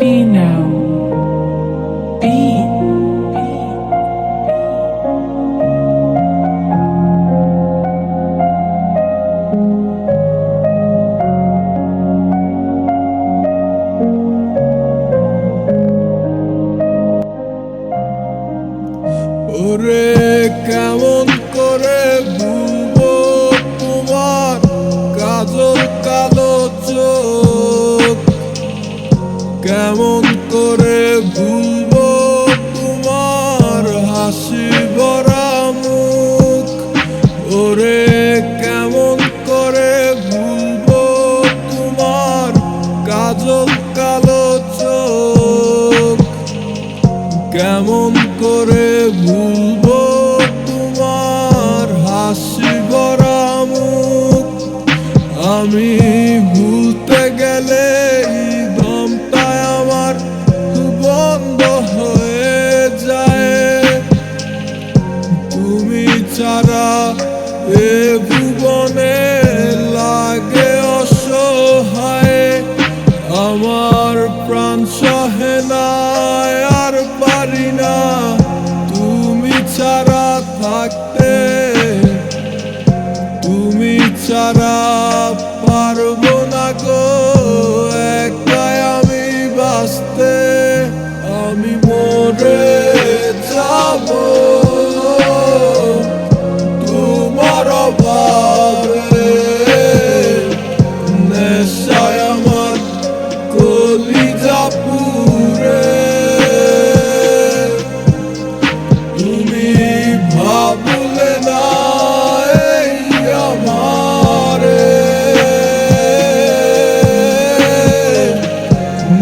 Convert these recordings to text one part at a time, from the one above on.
Be now. Be. ওরে কেমন করে ভুলবো তোমার কাজল কালো চোখ, কেমন করে ভুলবো তোমার হাসি ভরা মুখ। ওরে কেমন করে ভুলবো তোমার কাজল কালো চোখ, কেমন করে ভুলবো তোমার হাসি ভরা মুখ। আমি ভুলতে গেলে দমটায় আমার বন্ধ হয়ে যায়। তুমি ছাড়া এ ভুবনে লাগে অসহায়, আমার প্রাণ সহে না আর পারি না তুমি ছাড়া থাকতে। তুমি ছাড়া পারবো না গো একাই আমি বাঁচতে। আমি মরে যাব তোমার অভাবে, নেশায় আমার কলিজা পুড়ে। তুমি ভাবলে না এই আমারে,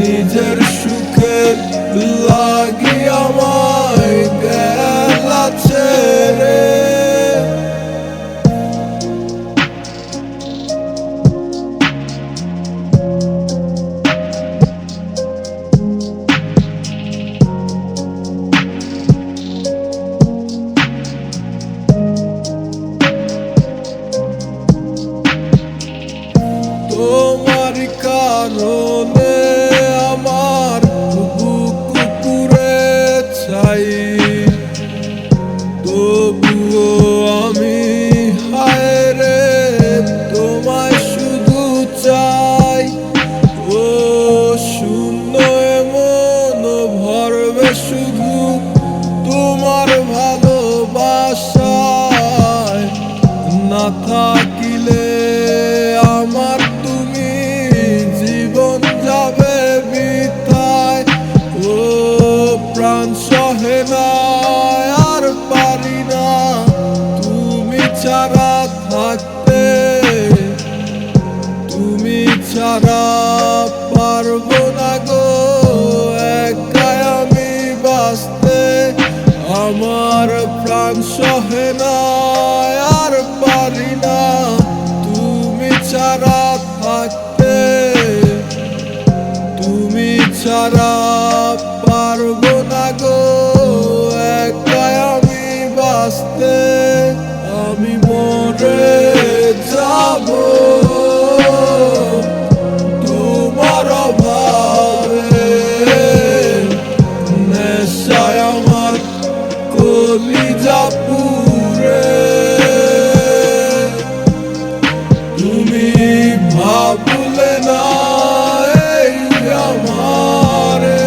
নিজের সুখের লাগি আমায় গেলা ছেড়ে। তোমার কারণে আমার বুক পুড়ে ছাই, তবুও আমি হায় রে তোমায় শুধু চাই। ও শূন্য মন ভরবে শুধু তোমার ভালোবাসায়, না থাকিলে আমার তুমি জীবন যাবে বৃথায়। ও প্রাণ সহে না আর পারি না তুমি ছাড়া থাকতে। তুমি ছাড়া পারবো না গো একাই আমি বাঁচতে। আমার প্রাণ সহে না আর পারি না তুমি ছাড়া থাকতে। তুমি ছাড়া পারবো না গো একাই আমি বাঁচতে। আমি মরে যাব তোমার অভাবে, নেশায় আমার কলিজা পুড়ে। তুমি ভাবলে না এই আমারে,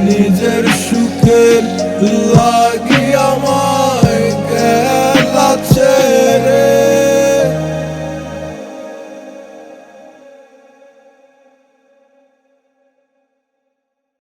নিজের সুখের